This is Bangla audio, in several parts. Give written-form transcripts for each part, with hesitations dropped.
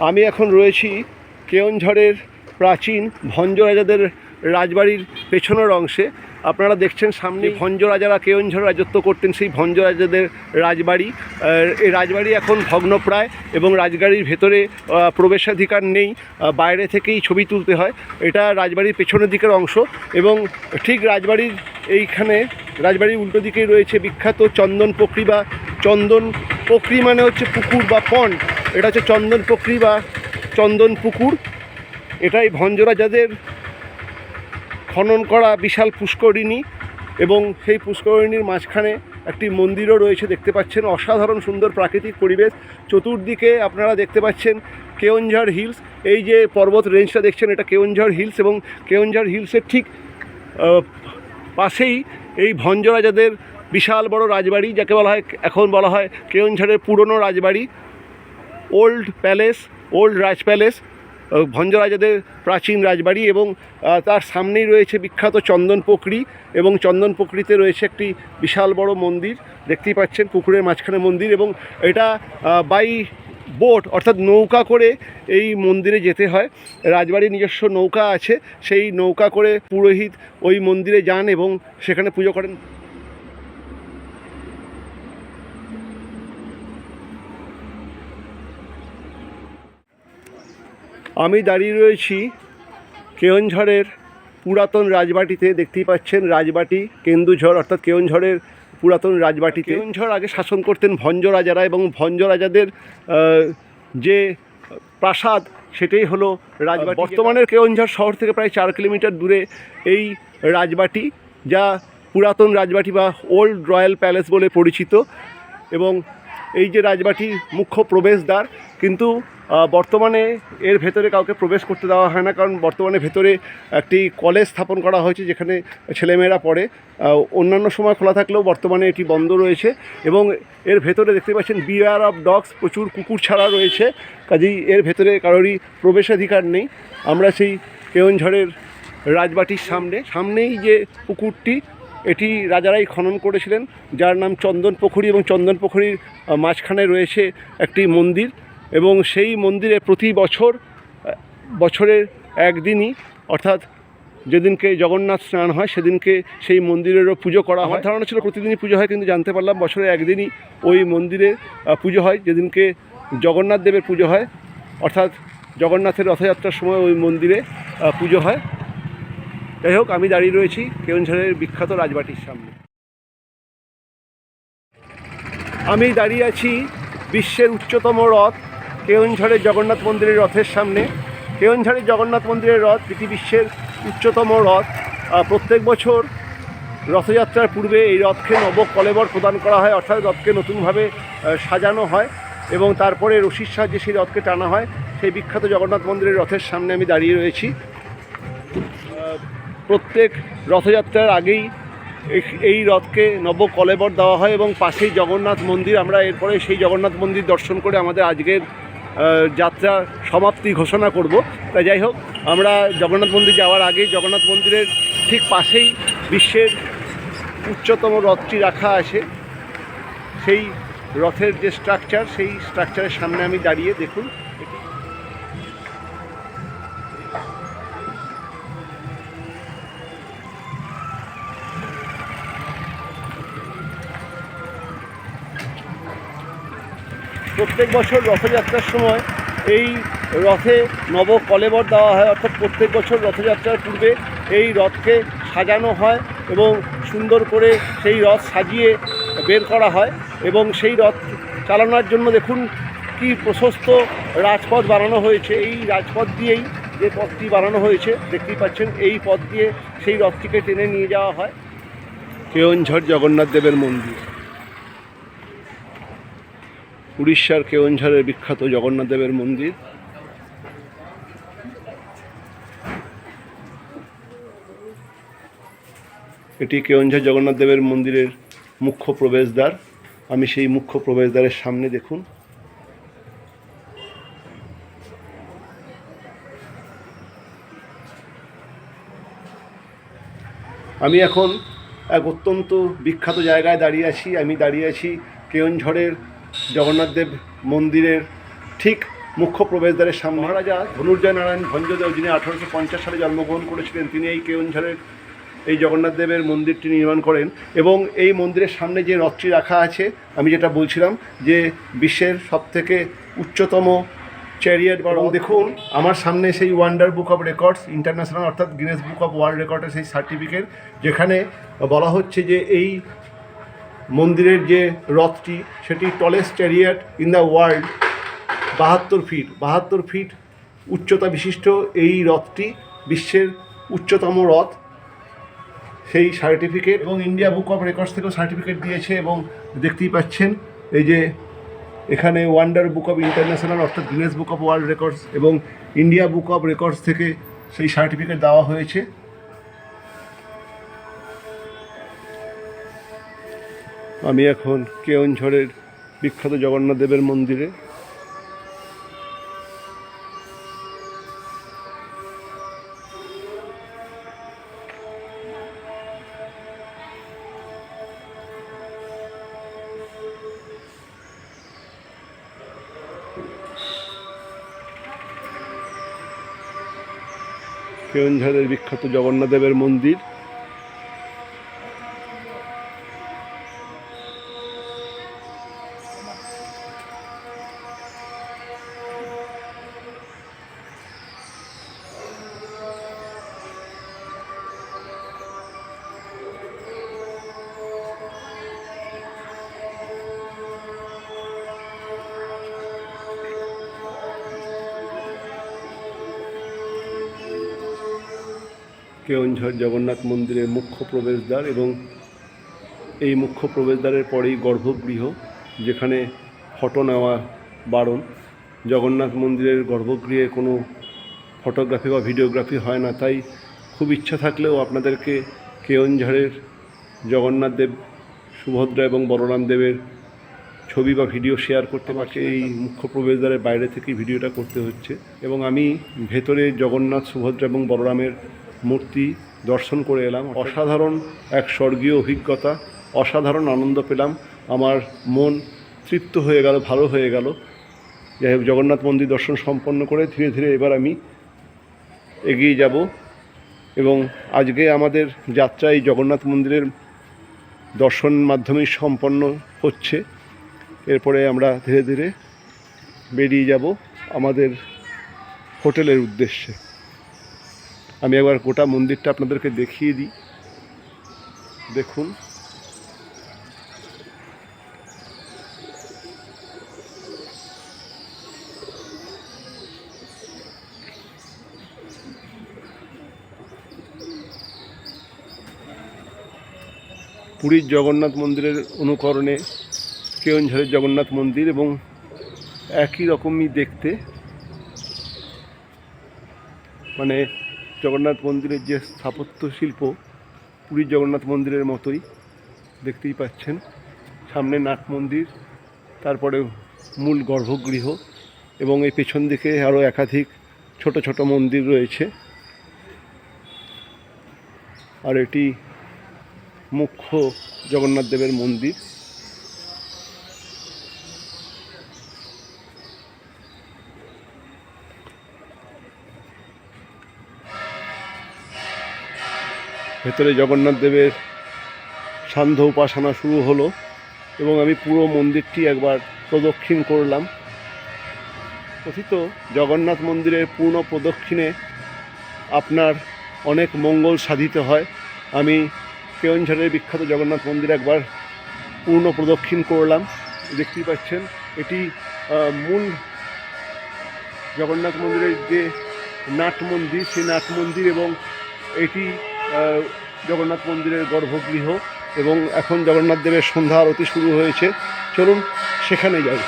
আমি এখন রয়েছি কেওনঝড়ের প্রাচীন ভঞ্জ রাজাদের রাজবাড়ির পেছনের অংশে। আপনারা দেখছেন সামনে ভঞ্জ রাজারা কেওনঝড় রাজত্ব করতেন, সেই ভঞ্জ রাজাদের রাজবাড়ি। এই রাজবাড়ি এখন ভগ্নপ্রায় এবং রাজবাড়ির ভেতরে প্রবেশাধিকার নেই, বাইরে থেকেই ছবি তুলতে হয়। এটা রাজবাড়ির পেছনের দিকের অংশ এবং ঠিক রাজবাড়ির এইখানে রাজবাড়ির উল্টো দিকেই রয়েছে বিখ্যাত চন্দন পোখরি বা চন্দন পোখরি মানে হচ্ছে পুকুর বা পন্ড। এটা হচ্ছে চন্দন পোখরি বা চন্দন পুকুর। এটাই ভঞ্জ রাজাদের খনন করা বিশাল পুষ্করিণী এবং সেই পুষ্করিণীর মাঝখানে একটি মন্দিরও রয়েছে, দেখতে পাচ্ছেন। অসাধারণ সুন্দর প্রাকৃতিক পরিবেশ। চতুর্দিকে আপনারা দেখতে পাচ্ছেন কেওনঝড় হিলস। এই যে পর্বত রেঞ্জটা দেখছেন, এটা কেওনঝড় হিলস এবং কেওনঝড় হিলসের ঠিক পাশেই এই ভঞ্জ রাজাদের বিশাল বড় রাজবাড়ি, যাকে বলা হয় এখন বলা হয় কেওনঝড়ের পুরনো রাজবাড়ি, ওল্ড প্যালেস, ওল্ড রাজ প্যালেস, ভঞ্জ রাজাদের প্রাচীন রাজবাড়ি। এবং তার সামনেই রয়েছে বিখ্যাত চন্দন পোখরি এবং চন্দন পোখরিতে রয়েছে একটি বিশাল বড় মন্দির, দেখতেই পাচ্ছেন পুকুরের মাঝখানে মন্দির। এবং এটা বাই বোট অর্থাৎ নৌকা করে এই মন্দিরে যেতে হয়। রাজবাড়ির নিজস্ব নৌকা আছে, সেই নৌকা করে পুরোহিত ওই মন্দিরে যান এবং সেখানে পুজো করেন। আমি দাঁড়িয়ে রয়েছি কেওনঝড়ের পুরাতন রাজবাটিতে। দেখতেই পাচ্ছেন রাজবাটি কেন্দুঝড় অর্থাৎ কেওনঝড়ের পুরাতন রাজবাটিতে। কেওনঝড় আগে শাসন করতেন ভঞ্জ রাজারা এবং ভঞ্জ রাজাদের যে প্রাসাদ সেটাই হলো রাজবাটি। বর্তমানের কেওনঝড় শহর থেকে প্রায় 4 কিলোমিটার দূরে এই রাজবাটি, যা পুরাতন রাজবাটি বা ওল্ড রয়্যাল প্যালেস বলে পরিচিত। এবং এই যে রাজবাটি মুখ্য প্রবেশদ্বার, কিন্তু বর্তমানে এর ভেতরে কাউকে প্রবেশ করতে দেওয়া হয় না, কারণ বর্তমানে ভেতরে একটি কলেজ স্থাপন করা হয়েছে যেখানে ছেলেমেয়েরা পড়ে। অন্যান্য সময় খোলা থাকলেও বর্তমানে এটি বন্ধ রয়েছে। এবং এর ভেতরে দেখতে পাচ্ছেন বিয়ার অফ ডগস, প্রচুর কুকুর ছাড়া রয়েছে, কাজেই এর ভেতরে কারোরই প্রবেশাধিকার নেই। আমরা সেই কেওনঝড়ের রাজবাটির সামনেই যে পুকুরটি, এটি রাজারাই খনন করেছিলেন, যার নাম চন্দন পোখরি। এবং চন্দন পোখরির মাঝখানে রয়েছে একটি মন্দির এবং সেই মন্দিরে প্রতি বছরের একদিনই অর্থাৎ যেদিনকে জগন্নাথ স্নান হয় সেদিনকে সেই মন্দিরেরও পুজো করা হয়। আমার ধারণা ছিল প্রতিদিনই পুজো হয়, কিন্তু জানতে পারলাম বছরে একদিনই ওই মন্দিরে পুজো হয়, যেদিনকে জগন্নাথ দেবের পুজো হয়, অর্থাৎ জগন্নাথের রথযাত্রার সময় ওই মন্দিরে পুজো হয়। যাই হোক, আমি দাঁড়িয়ে রয়েছি কেওনঝড়ের বিখ্যাত রাজবাটির সামনে। আমি দাঁড়িয়ে আছি বিশ্বের উচ্চতম রথ কেওনঝড়ের জগন্নাথ মন্দিরের রথের সামনে। কেওনঝড়ের জগন্নাথ মন্দিরের রথ এটি বিশ্বের উচ্চতম রথ। প্রত্যেক বছর রথযাত্রার পূর্বে এই রথকে নবকলেবর প্রদান করা হয়, অর্থাৎ রথকে নতুনভাবে সাজানো হয় এবং তারপরে রশির সাহায্যে সেই রথকে টানা হয়। সেই বিখ্যাত জগন্নাথ মন্দিরের রথের সামনে আমি দাঁড়িয়ে রয়েছি। প্রত্যেক রথযাত্রার আগেই এই রথকে নবকলেবর দেওয়া হয় এবং পাশেই জগন্নাথ মন্দির। আমরা এরপরে সেই জগন্নাথ মন্দির দর্শন করে আমাদের আজকের যাত্রা সমাপ্তি ঘোষণা করব। তাই যাই হোক, আমরা জগন্নাথ মন্দির যাওয়ার আগে জগন্নাথ মন্দিরের ঠিক পাশেই বিশ্বের উচ্চতম রথটি রাখা আছে। সেই রথের যে স্ট্রাকচার, সেই স্ট্রাকচারের সামনে আমি দাঁড়িয়ে, দেখুন প্রত্যেক বছর রথযাত্রার সময় এই রথে নবকলেবর দেওয়া হয়, অর্থাৎ প্রত্যেক বছর রথযাত্রার পূর্বে এই রথকে সাজানো হয় এবং সুন্দর করে সেই রথ সাজিয়ে বের করা হয়। এবং সেই রথ চালানোর জন্য দেখুন কি প্রশস্ত রাজপথ বানানো হয়েছে। এই রাজপথ দিয়েই যে পথটি বানানো হয়েছে দেখতেই পাচ্ছেন, এই পথ দিয়ে সেই রথটিকে টেনে নিয়ে যাওয়া হয়। কেওনঝড় জগন্নাথ দেবের মন্দির, উড়িষ্যার কেওনঝড়ের বিখ্যাত জগন্নাথ দেবের মন্দির। এটি কেওনঝড় জগন্নাথ দেবের মন্দিরের মুখ্য প্রবেশদ্বার। আমি সেই মুখ্য প্রবেশদ্বারের সামনে, দেখুন আমি এখন এক অত্যন্ত বিখ্যাত জায়গায় দাঁড়িয়ে আছি। আমি দাঁড়িয়ে আছি কেওনঝড়ের জগন্নাথ দেব মন্দিরের ঠিক মুখ্য প্রবেশদ্বারের সামনে মহারাজা ধনুর্জয় নারায়ণ ভঞ্জদেব, যিনি 1850 সালে জন্মগ্রহণ করেছিলেন, তিনি এই কেওনঝড়ের এই জগন্নাথ দেবের মন্দিরটি নির্মাণ করেন। এবং এই মন্দিরের সামনে যে রথটি রাখা আছে, আমি যেটা বলছিলাম যে বিশ্বের সবথেকে উচ্চতম চ্যারিয়েট বা দেখুন আমার সামনে সেই wonder book of records international অর্থাৎ গিনেস বুক অফ ওয়ার্ল্ড রেকর্ডের সেই সার্টিফিকেট, যেখানে বলা হচ্ছে যে এই মন্দিরের যে রথটি সেটি tallest chariot in the world, 72 feet উচ্চতা বিশিষ্ট এই রথটি বিশ্বের উচ্চতম রথ, সেই সার্টিফিকেট। এবং ইন্ডিয়া বুক অফ রেকর্ডস থেকেও সার্টিফিকেট দিয়েছে। এবং দেখতেই পাচ্ছেন এই যে এখানে ওয়ান্ডার বুক অফ ইন্টারন্যাশনাল অর্থাৎ Guinness book of world records এবং ইন্ডিয়া বুক অফ রেকর্ডস থেকে সেই সার্টিফিকেট দেওয়া হয়েছে। আমি এখন কেওনঝড়ের বিখ্যাত জগন্নাথ দেবের মন্দিরে। কেওনঝড়ের বিখ্যাত জগন্নাথ দেবের মন্দির। কেওনঝড় জগন্নাথ মন্দিরের মুখ্য প্রবেশদ্বার এবং এই মুখ্য প্রবেশদ্বারের পরেই গর্ভগৃহ, যেখানে ফটো নেওয়া বারণ। জগন্নাথ মন্দিরের গর্ভগৃহে কোনো ফটোগ্রাফি বা ভিডিওগ্রাফি হয় না, তাই খুব ইচ্ছা থাকলেও আপনাদেরকে কেওনঝড়ের জগন্নাথ দেব, সুভদ্রা এবং বলরাম দেবের ছবি বা ভিডিও শেয়ার করতে পারছে। এই মুখ্য প্রবেশদ্বারের বাইরে থেকেই ভিডিওটা করতে হচ্ছে। এবং আমি ভেতরে জগন্নাথ, সুভদ্রা এবং বলরামের মূর্তি দর্শন করে এলাম। অসাধারণ এক স্বর্গীয় অভিজ্ঞতা, অসাধারণ আনন্দ পেলাম। আমার মন তৃপ্ত হয়ে গেল, ভালো হয়ে গেল। যাই হোক, জগন্নাথ মন্দির দর্শন সম্পন্ন করে ধীরে ধীরে এবার আমি এগিয়ে যাব। এবং আজকে আমাদের যাত্রা এই জগন্নাথ মন্দিরের দর্শন মাধ্যমেই সম্পন্ন হচ্ছে। এরপরে আমরা ধীরে ধীরে বেরিয়ে যাব আমাদের হোটেলের উদ্দেশ্যে। আমি একবার গোটা মন্দিরটা আপনাদেরকে দেখিয়ে দিই। দেখুন, পুরীর জগন্নাথ মন্দিরের অনুকরণে কেওনঝড়ের জগন্নাথ মন্দির এবং একই রকমই দেখতে, মানে জগন্নাথ মন্দিরের যে স্থাপত্য শিল্প পুরীর জগন্নাথ মন্দিরের মতোই দেখতেই পাচ্ছেন। সামনে নাট মন্দির, তারপরে মূল গর্ভগৃহ এবং এই পেছন দিকে আরও একাধিক ছোট ছোট মন্দির রয়েছে। আর এটি মুখ্য জগন্নাথ দেবের মন্দির। ভেতরে জগন্নাথ দেবের সান্ধ্য উপাসনা শুরু হলো এবং আমি পুরো মন্দিরটি একবার প্রদক্ষিণ করলাম। কথিত জগন্নাথ মন্দিরের পূর্ণ প্রদক্ষিণে আপনার অনেক মঙ্গল সাধিত হয়। আমি কেওনঝড়ের বিখ্যাত জগন্নাথ মন্দির একবার পূর্ণ প্রদক্ষিণ করলাম। দেখতেই পাচ্ছেন এটি মূল জগন্নাথ মন্দিরের যে নাট মন্দির, সেই নাট মন্দির এবং এটি জগন্নাথ মন্দিরের গর্ভগৃহ। এবং এখন জগন্নাথ দেবের সন্ধ্যা আরতি শুরু হয়েছে, চলুন সেখানে যাই।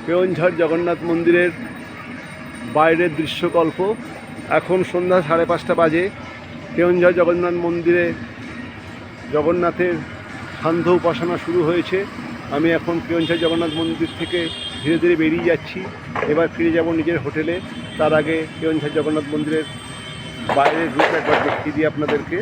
কেওনঝড় জগন্নাথ মন্দিরের বাইরের দৃশ্যকল্প। এখন সন্ধ্যা 5:30 বাজে। কেওনঝড় জগন্নাথ মন্দিরে জগন্নাথের সান্ধ্য উপাসনা শুরু হয়েছে। আমি এখন কেওনঝড় জগন্নাথ মন্দির থেকে ধীরে ধীরে বেরিয়ে যাচ্ছি। এবার ফিরে যাব নিজের হোটেলে। তার আগে কেওনঝড় জগন্নাথ মন্দিরের বাইরের রূপ একবার দেখিয়ে দিই আপনাদেরকে।